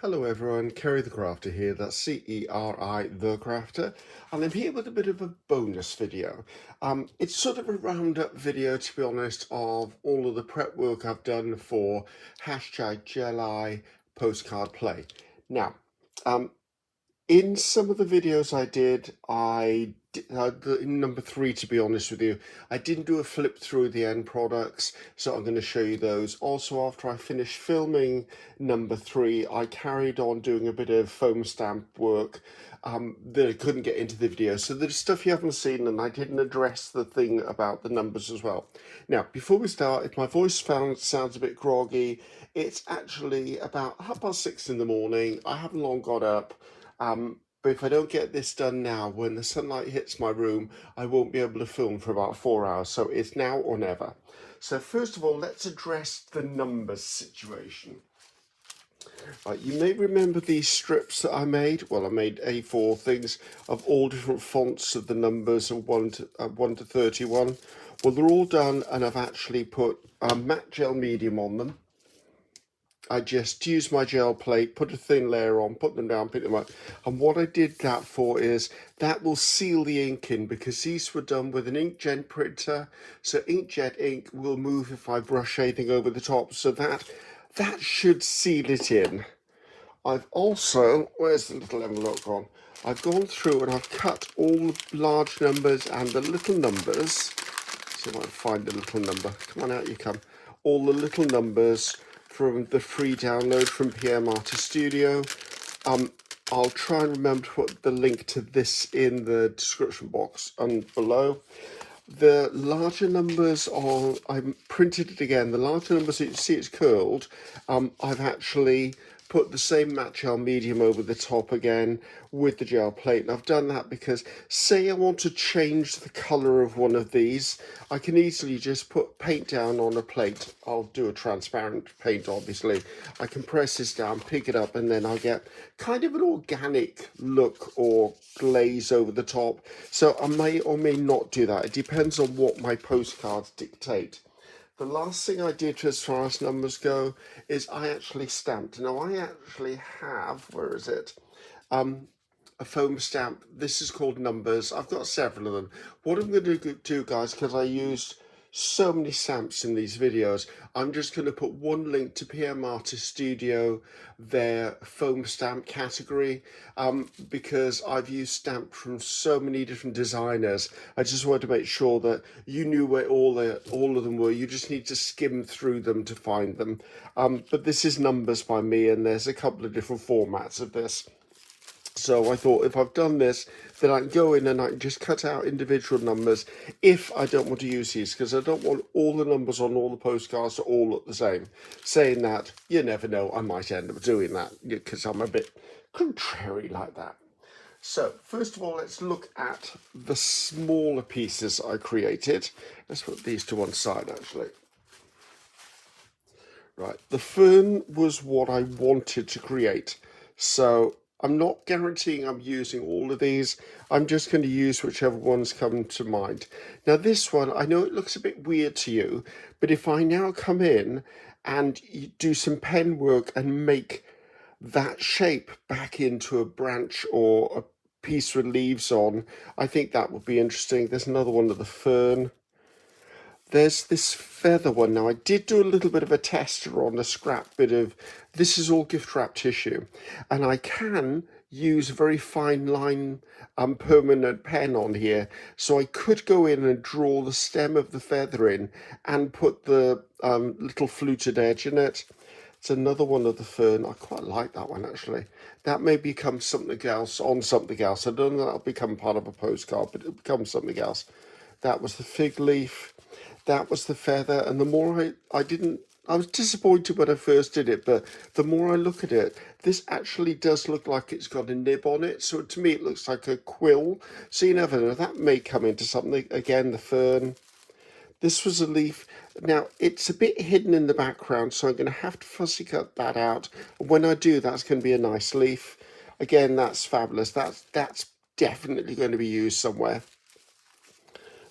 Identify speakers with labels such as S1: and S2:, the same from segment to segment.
S1: Hello everyone, Ceri the Crafter here, that's C-E-R-I the Crafter, and I'm here with a bit of a bonus video. It's sort of a roundup video, to be honest, of all of the prep work I've done for #Jelly postcard play. Now, in some of the videos I did, in number 3, to be honest with you, I didn't do a flip through the end products, so I'm going to show you those. Also, after I finished filming number 3, I carried on doing a bit of foam stamp work that I couldn't get into the video. So there's stuff you haven't seen, and I didn't address the thing about the numbers as well. Now, before we start, if my voice sounds a bit groggy, it's actually about 6:30 in the morning. I haven't long got up. But if I don't get this done now, when the sunlight hits my room, I won't be able to film for about 4 hours. So it's now or never. So first of all, let's address the numbers situation. Right, you may remember these strips that I made. Well, I made A4 things of all different fonts of the numbers of 1 to 31. Well, they're all done, and I've actually put matte gel medium on them. I just used my gel plate, put a thin layer on, put them down, pick them up. And what I did that for is that will seal the ink in, because these were done with an inkjet printer. So inkjet ink will move if I brush anything over the top. So that should seal it in. I've also, where's the little envelope gone? I've gone through and I've cut all the large numbers and the little numbers. See if I can find the little number. Come on, out you come. All the little numbers from the free download from PM Artist Studio. I'll try and remember to put the link to this in the description box and below. The larger numbers are, I printed it again, the larger numbers that you see it's curled, I've actually put the same matte gel medium over the top again with the gel plate. And I've done that because, say I want to change the colour of one of these, I can easily just put paint down on a plate. I'll do a transparent paint, obviously. I can press this down, pick it up, and then I'll get kind of an organic look or glaze over the top. So I may or may not do that. It depends on what my postcards dictate. The last thing I did as far as numbers go is I actually stamped. Now I actually have, where is it? A foam stamp. This is called Numbers. I've got several of them. What I'm going to do, guys, because I used so many stamps in these videos, I'm just going to put one link to PM Artist Studio, their foam stamp category, because I've used stamp from so many different designers. I just wanted to make sure that you knew where all of them were. You just need to skim through them to find them. But this is Numbers by me, and there's a couple of different formats of this. So I thought, if I've done this, then I can go in and I can just cut out individual numbers if I don't want to use these, because I don't want all the numbers on all the postcards to all look the same. Saying that, you never know, I might end up doing that, because I'm a bit contrary like that. So, first of all, let's look at the smaller pieces I created. Let's put these to one side, actually. Right, the fern was what I wanted to create. So I'm not guaranteeing I'm using all of these. I'm just going to use whichever ones come to mind. Now this one, I know it looks a bit weird to you, but if I now come in and do some pen work and make that shape back into a branch or a piece with leaves on, I think that would be interesting. There's another one of the fern. There's this feather one. Now, I did do a little bit of a tester on a scrap bit of, this is all gift wrap tissue, and I can use a very fine line permanent pen on here, so I could go in and draw the stem of the feather in and put the little fluted edge in it. It's another one of the fern. I quite like that one, actually. That may become something else on something else. I don't know that'll become part of a postcard, but it'll become something else. That was the fig leaf. That was the feather. And the more I was disappointed when I first did it, but the more I look at it, this actually does look like it's got a nib on it. So to me, it looks like a quill. So you never know, that may come into something. Again, the fern. This was a leaf. Now, it's a bit hidden in the background, so I'm going to have to fussy cut that out. When I do, that's going to be a nice leaf. Again, that's fabulous. That's definitely going to be used somewhere.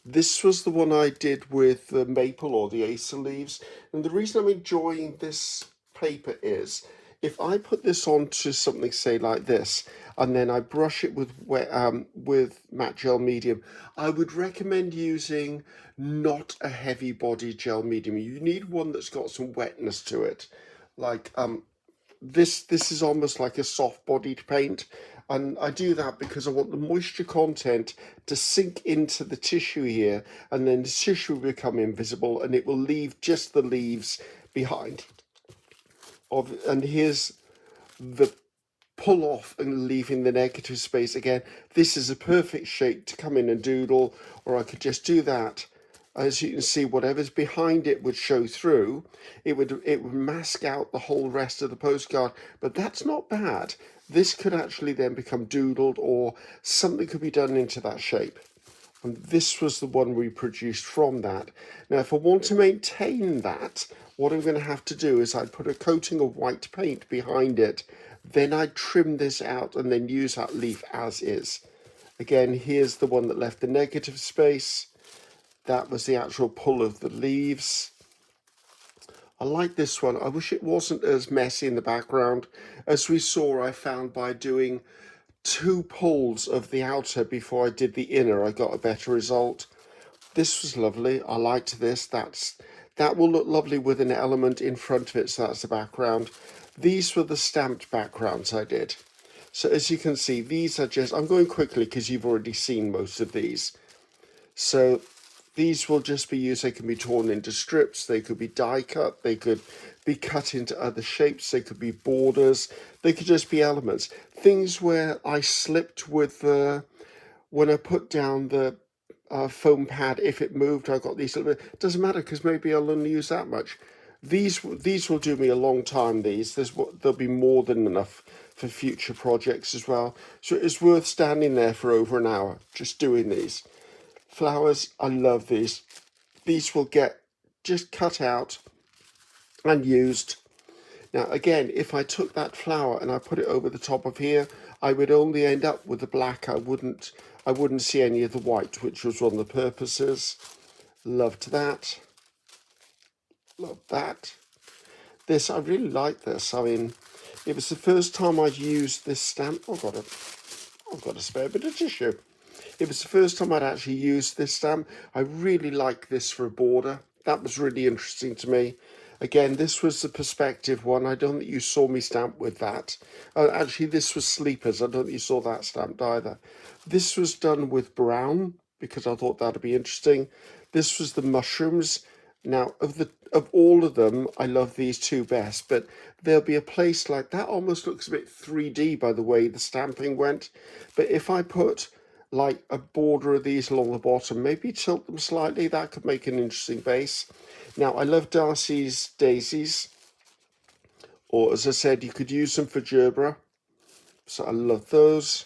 S1: This was the one I did with the maple or the acer leaves. And the reason I'm enjoying this paper is if I put this onto something, say like this, and then I brush it with matte gel medium, I would recommend using not a heavy body gel medium. You need one that's got some wetness to it. Like this is almost like a soft bodied paint, and I do that because I want the moisture content to sink into the tissue here, and then the tissue will become invisible and it will leave just the leaves behind. And here's the pull off and leaving the negative space again. This is a perfect shape to come in and doodle, or I could just do that. As you can see, whatever's behind it would show through. It would mask out the whole rest of the postcard, but that's not bad. This could actually then become doodled, or something could be done into that shape. And this was the one we produced from that. Now, if I want to maintain that, what I'm going to have to do is I'd put a coating of white paint behind it. Then I'd trim this out and then use that leaf as is. Again, here's the one that left the negative space. That was the actual pull of the leaves. I like this one. I wish it wasn't as messy in the background. As we saw, I found by doing 2 pulls of the outer before I did the inner, I got a better result. This was lovely. I liked this. That will look lovely with an element in front of it, so that's the background. These were the stamped backgrounds I did. So as you can see, these are just, I'm going quickly because you've already seen most of these. So these will just be used, they can be torn into strips, they could be die cut, they could be cut into other shapes, they could be borders, they could just be elements. Things where I slipped with when I put down the foam pad, if it moved, I got these little bit. It doesn't matter because maybe I'll only use that much. These will do me a long time. There'll be more than enough for future projects as well. So it's worth standing there for over an hour just doing these. Flowers, I love these. These will get just cut out and used. Now again, if I took that flower and I put it over the top of here, I would only end up with the black. I wouldn't see any of the white, which was one of the purposes. Loved that. Love that. This, I really like this. I mean, it was the first time I'd used this stamp. I've got a spare bit of tissue. It was the first time I'd actually used this stamp. I really like this for a border. That was really interesting to me. Again, this was the perspective one. I don't think you saw me stamp with that. Actually, this was Sleepers. I don't think you saw that stamped either. This was done with brown because I thought that'd be interesting. This was the mushrooms. Now, of all of them, I love these 2 best, but there'll be a place like that. Almost looks a bit 3D by the way the stamping went. But if I put like a border of these along the bottom, maybe tilt them slightly, that could make an interesting base. Now, I love Darcy's daisies, or as I said, you could use them for gerbera. So I love those.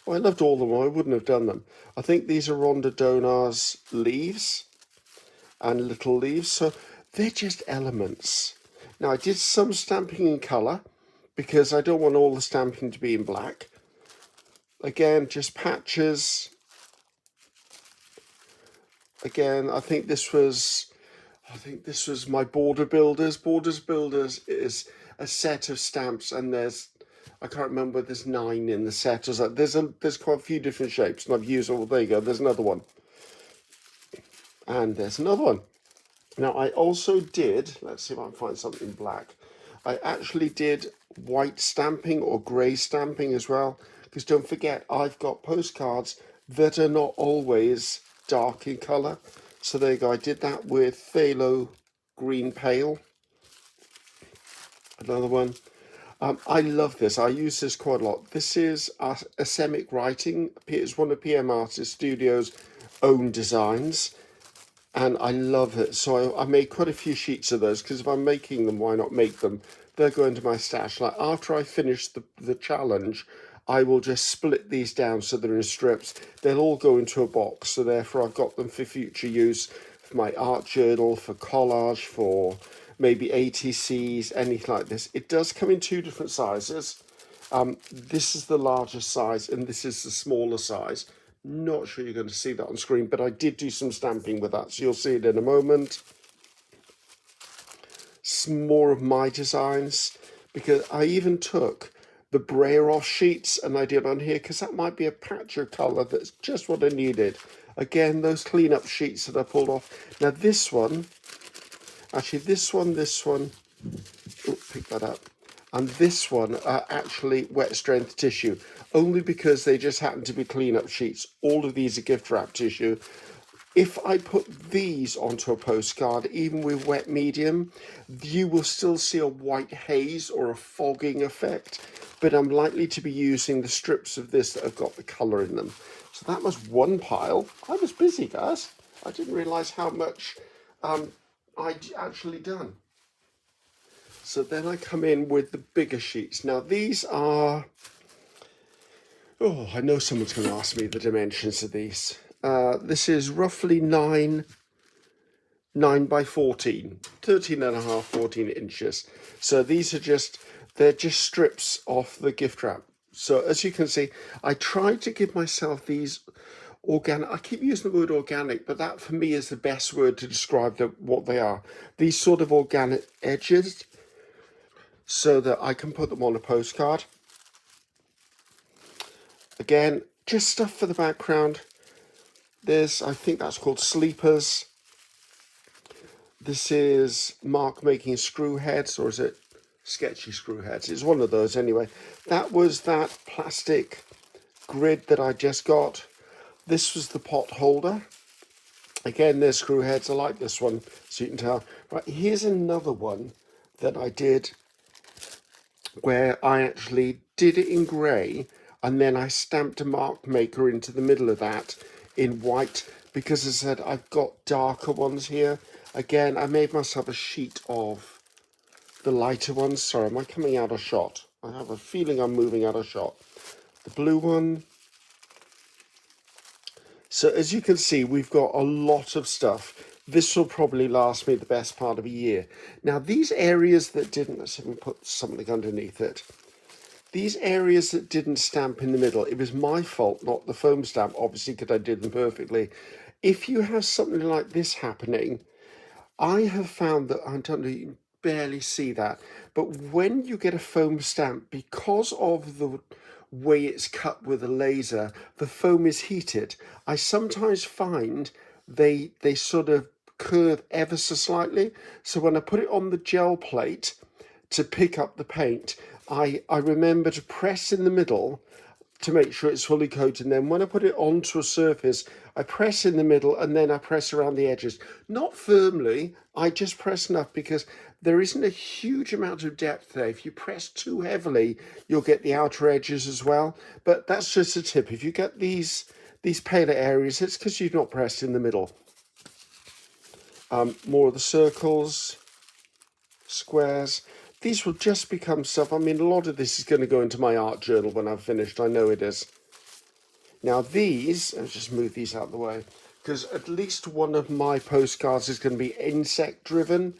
S1: Oh, I loved all of them. I wouldn't have done them. I think these are Rhonda Donar's leaves and little leaves. So they're just elements. Now, I did some stamping in colour because I don't want all the stamping to be in black. Again, just patches. Again, I think this was my Border Builders. Borders Builders is a set of stamps, and I can't remember, there's 9 in the set. There's quite a few different shapes, and I've used all. There you go. There's another one, and there's another one. Now I also did. Let's see if I can find something black. I actually did white stamping or grey stamping as well. Because don't forget, I've got postcards that are not always dark in colour. So there you go. I did that with Phthalo Green Pale. Another one. I love this. I use this quite a lot. This is Asemic Writing. It's one of PM Artist Studios' own designs. And I love it. So I made quite a few sheets of those because if I'm making them, why not make them? They'll go into my stash. Like after I finish the challenge, I will just split these down so they're in strips. They'll all go into a box. So therefore I've got them for future use, for my art journal, for collage, for maybe ATCs, anything like this. It does come in 2 different sizes. This is the larger size and this is the smaller size. Not sure you're going to see that on screen, but I did do some stamping with that, so you'll see it in a moment. Some more of my designs. because I even took the brayer off sheets and I did on here because that might be a patch of colour that's just what I needed. Again, those clean-up sheets that I pulled off. Now this one, actually this one, oh, pick that up. And this one are actually wet strength tissue, only because they just happen to be clean-up sheets. All of these are gift wrap tissue. If I put these onto a postcard, even with wet medium, you will still see a white haze or a fogging effect, but I'm likely to be using the strips of this that have got the colour in them. So that was one pile. I was busy, guys. I didn't realise how much I'd actually done. So then I come in with the bigger sheets. Now these are, oh, I know someone's going to ask me the dimensions of these. This is roughly 9 by 14, 13 and a half, 14 inches. So these are they're just strips off the gift wrap. So as you can see, I tried to give myself these organic, I keep using the word organic, but that for me is the best word to describe what they are. These sort of organic edges, so that I can put them on a postcard. Again, just stuff for the background. This, I think that's called sleepers. This is Mark making screw heads, or is it sketchy screw heads? It's one of those anyway. That was that plastic grid that I just got. This was the pot holder. Again, there's screw heads. I like this one, so you can tell. Right, here's another one that I did where I actually did it in grey and then I stamped a mark maker into the middle of that in white, because as I said, I've got darker ones here. Again, I made myself a sheet of the lighter ones. Sorry, am I coming out of shot? I have a feeling I'm moving out of shot. The blue one. So as you can see, we've got a lot of stuff. This will probably last me the best part of a year. Now, these areas that didn't, let's see if we put something underneath it. These areas that didn't stamp in the middle, it was my fault, not the foam stamp, obviously, because I did them perfectly. If you have something like this happening, I have found that, I don't know, you can barely see that, but when you get a foam stamp, because of the way it's cut with a laser, the foam is heated. I sometimes find they sort of curve ever so slightly. So when I put it on the gel plate to pick up the paint, I remember to press in the middle to make sure it's fully coated. And then when I put it onto a surface, I press in the middle and then I press around the edges. Not firmly, I just press enough, because there isn't a huge amount of depth there. If you press too heavily, you'll get the outer edges as well. But that's just a tip. If you get these paler areas, it's because you've not pressed in the middle. More of the circles, squares. These will just become stuff. I mean, a lot of this is going to go into my art journal when I've finished. I know it is. Now these, let's just move these out of the way, because at least one of my postcards is going to be insect driven.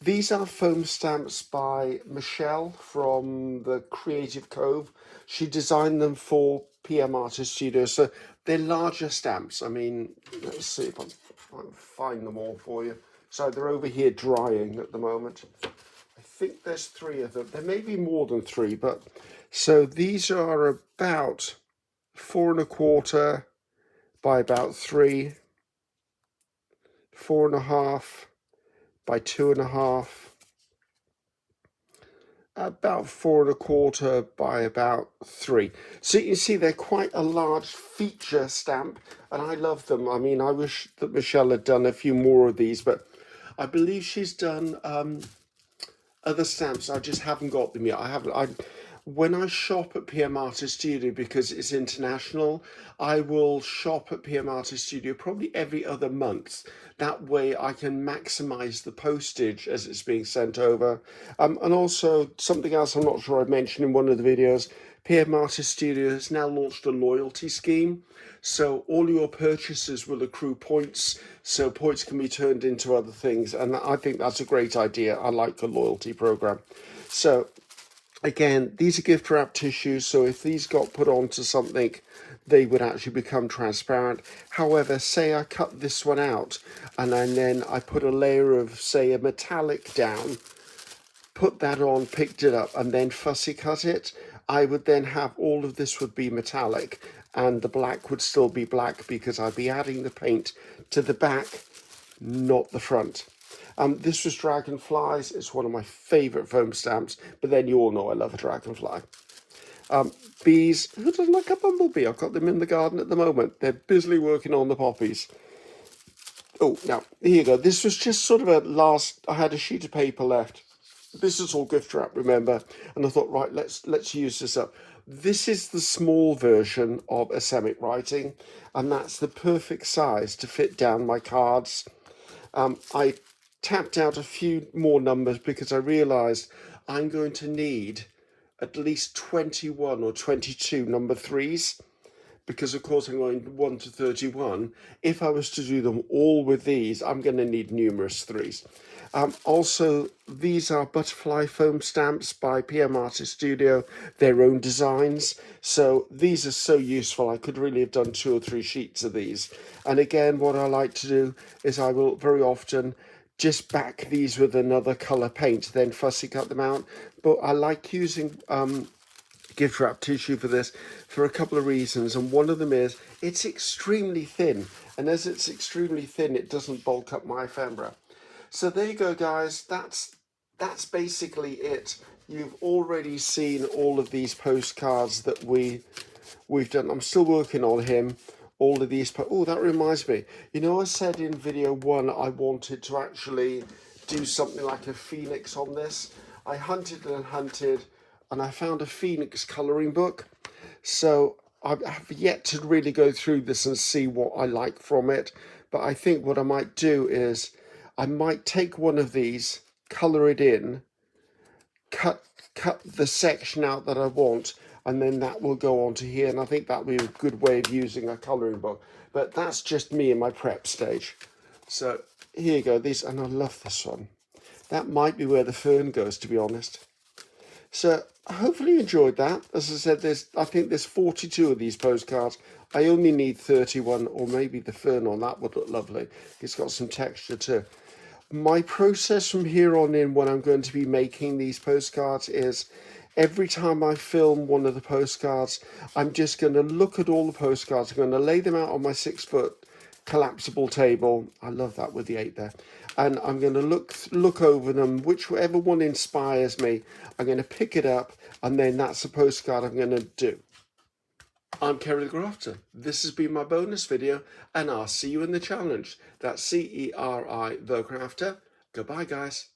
S1: These are foam stamps by Michelle from the Creative Cove. She designed them for PM Artist Studio, so they're larger stamps. I mean, let's see if I can find them all for you. So they're over here drying at the moment. I think there's 3 of them. There may be more than 3, but so these are about 4 1/4 by about 3, 4 1/2 by 2 1/2, about 4 1/4 by about 3. So you can see they're quite a large feature stamp, and I love them. I mean, I wish that Michelle had done a few more of these, but I believe she's done other stamps. I just haven't got them yet. When I shop at PM Artist Studio, because it's international, I will shop at PM Artist Studio probably every other month. That way I can maximize the postage as it's being sent over. And also something else I'm not sure I mentioned in one of the videos, PM Artist Studio has now launched a loyalty scheme. So all your purchases will accrue points, so points can be turned into other things. And I think that's a great idea. I like the loyalty program. So again, these are gift wrap tissues, so if these got put onto something, they would actually become transparent. However, say I cut this one out and then I put a layer of, say, a metallic down, put that on, picked it up, and then fussy cut it, I would then have all of this would be metallic, and the black would still be black because I'd be adding the paint to the back, not the front. This was Dragonflies. It's one of my favourite foam stamps, but then you all know I love a dragonfly. Bees. Who doesn't like a bumblebee? I've got them in the garden at the moment. They're busily working on the poppies. Oh, now, here you go. This was just sort of a last... I had a sheet of paper left. This is all gift wrap, remember? And I thought, right, let's use this up. This is the small version of Asemic writing, and that's the perfect size to fit down my cards. I tapped out a few more numbers because I realised I'm going to need at least 21 or 22 number 3s, because of course I'm going 1 to 31. If I was to do them all with these, I'm going to need numerous 3s. Also, these are butterfly foam stamps by PM Artist Studio, their own designs. So these are so useful. I could really have done 2 or 3 sheets of these. And again, what I like to do is I will very often just back these with another colour paint, then fussy cut them out. But I like using gift wrap tissue for this for a couple of reasons, and one of them is it's extremely thin, and as it's extremely thin it doesn't bulk up my ephemera. So there you go, guys. That's basically it. You've already seen all of these postcards that we've done. I'm still working on him. All of these. Oh, that reminds me. You know, I said in video 1 I wanted to actually do something like a phoenix on this. I hunted and hunted, and I found a phoenix colouring book. So I have yet to really go through this and see what I like from it. But I think what I might do is I might take one of these, colour it in, cut the section out that I want, and then that will go onto here. And I think that would be a good way of using a colouring book. But that's just me in my prep stage. So here you go. These, and I love this one. That might be where the fern goes, to be honest. So hopefully you enjoyed that. As I said, I think there's 42 of these postcards. I only need 31, or maybe the fern on that would look lovely. It's got some texture too. My process from here on in when I'm going to be making these postcards is every time I film one of the postcards, I'm just going to look at all the postcards. I'm going to lay them out on my 6-foot collapsible table. I love that with the 8 there. And I'm going to look over them. Whichever one inspires me, I'm going to pick it up, and then that's the postcard I'm going to do. I'm Ceri the Crafter. This has been my bonus video, and I'll see you in the challenge. That's Ceri the Crafter. Goodbye, guys.